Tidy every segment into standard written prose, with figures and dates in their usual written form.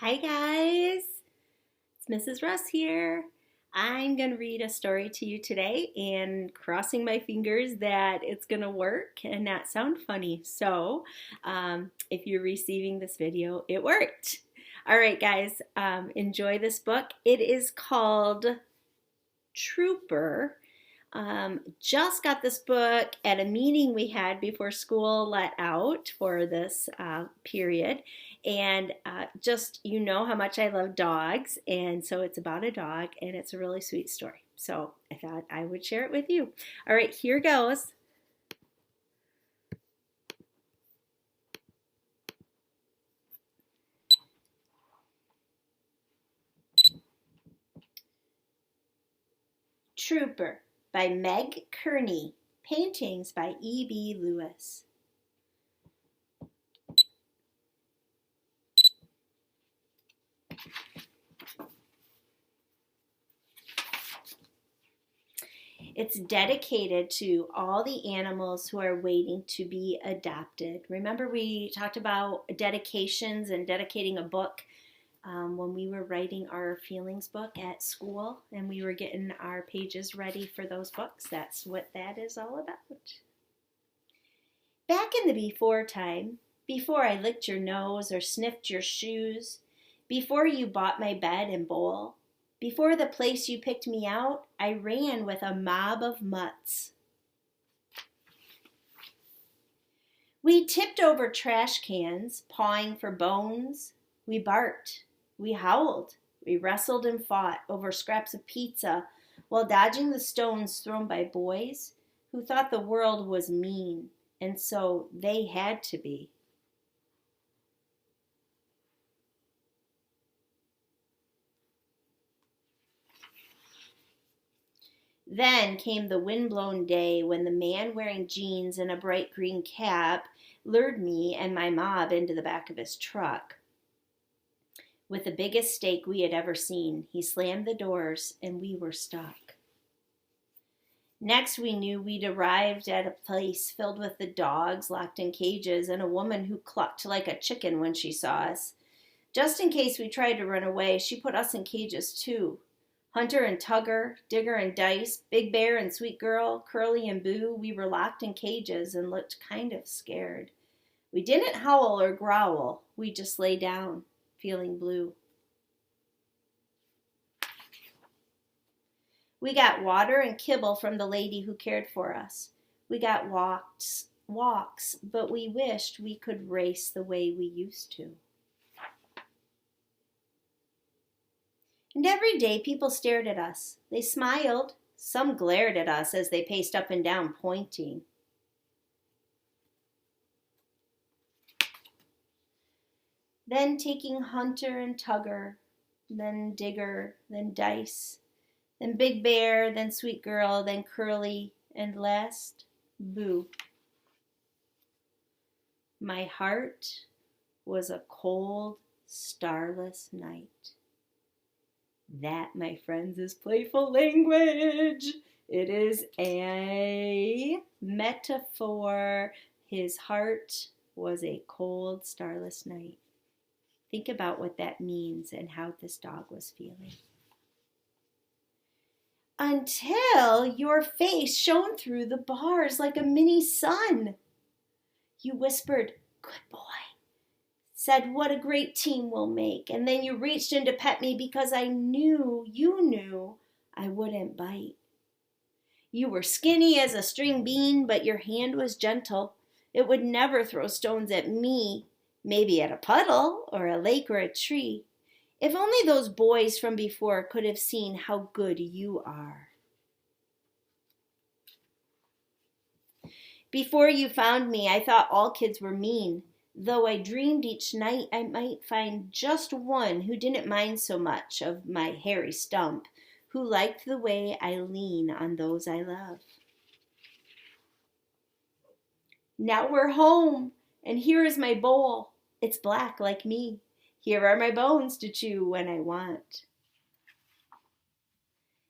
Hi guys, it's Mrs. Russ here. I'm going to read a story to you today and crossing my fingers that it's going to work and not sound funny. So if you're receiving this video, it worked. All right guys, enjoy this book. It is called Trouper. Just got this book at a meeting we had before school let out for this period. And just, you know how much I love dogs. And so it's about a dog and it's a really sweet story. So I thought I would share it with you. All right, here goes. Trouper by Meg Kearney. Paintings by E.B. Lewis. It's dedicated to all the animals who are waiting to be adopted. Remember we talked about dedications and dedicating a book when we were writing our feelings book at school and we were getting our pages ready for those books. That's what that is all about. Back in the before time, before I licked your nose or sniffed your shoes, before you bought my bed and bowl, before the place you picked me out, I ran with a mob of mutts. We tipped over trash cans, pawing for bones. We barked. We howled. We wrestled and fought over scraps of pizza while dodging the stones thrown by boys who thought the world was mean, and so they had to be. Then came the windblown day when the man wearing jeans and a bright green cap lured me and my mob into the back of his truck. With the biggest steak we had ever seen, he slammed the doors and we were stuck. Next we knew we'd arrived at a place filled with the dogs locked in cages and a woman who clucked like a chicken when she saw us. Just in case we tried to run away, she put us in cages too. Hunter and Tugger, Digger and Dice, Big Bear and Sweet Girl, Curly and Boo, we were locked in cages and looked kind of scared. We didn't howl or growl, we just lay down, feeling blue. We got water and kibble from the lady who cared for us. We got walks, but we wished we could race the way we used to. And every day people stared at us. They smiled. Some glared at us as they paced up and down, pointing. Then taking Hunter and Tugger, then Digger, then Dice, then Big Bear, then Sweet Girl, then Curly, and last, Boo. My heart was a cold, starless night. That, my friends, is playful language. It is a metaphor. His heart was a cold, starless night. Think about what that means and how this dog was feeling. Until your face shone through the bars like a mini sun. You whispered, "Good boy." Said, "What a great team we'll make." And then you reached in to pet me because I knew, you knew, I wouldn't bite. You were skinny as a string bean, but your hand was gentle. It would never throw stones at me, maybe at a puddle or a lake or a tree. If only those boys from before could have seen how good you are. Before you found me, I thought all kids were mean. Though I dreamed each night I might find just one who didn't mind so much of my hairy stump, who liked the way I lean on those I love. Now we're home, and here is my bowl. It's black like me. Here are my bones to chew when I want.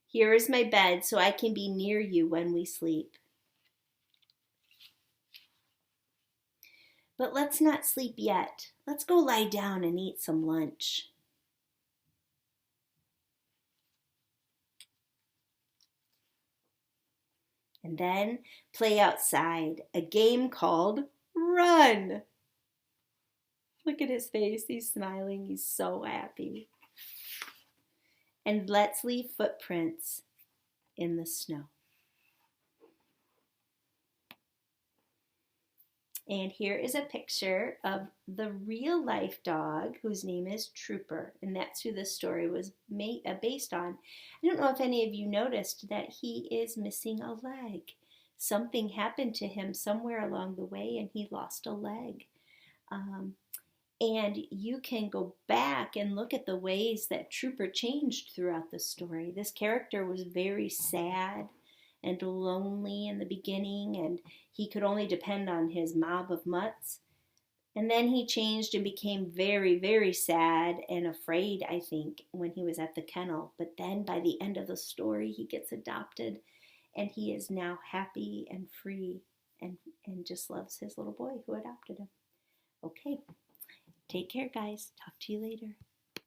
Here is my bed so I can be near you when we sleep. But let's not sleep yet. Let's go lie down and eat some lunch. and then play outside a game called Run. Look at his face. He's smiling. He's so happy. And let's leave footprints in the snow. And here is a picture of the real life dog whose name is Trouper. And that's who this story was based on. I don't know if any of you noticed that he is missing a leg. Something happened to him somewhere along the way and he lost a leg. And you can go back and look at the ways that Trouper changed throughout the story. This character was very sad and lonely in the beginning, and he could only depend on his mob of mutts. And then he changed and became very, very sad and afraid, I think, when he was at the kennel. But then by the end of the story, he gets adopted, and he is now happy and free and just loves his little boy who adopted him. Okay, take care, guys. Talk to you later.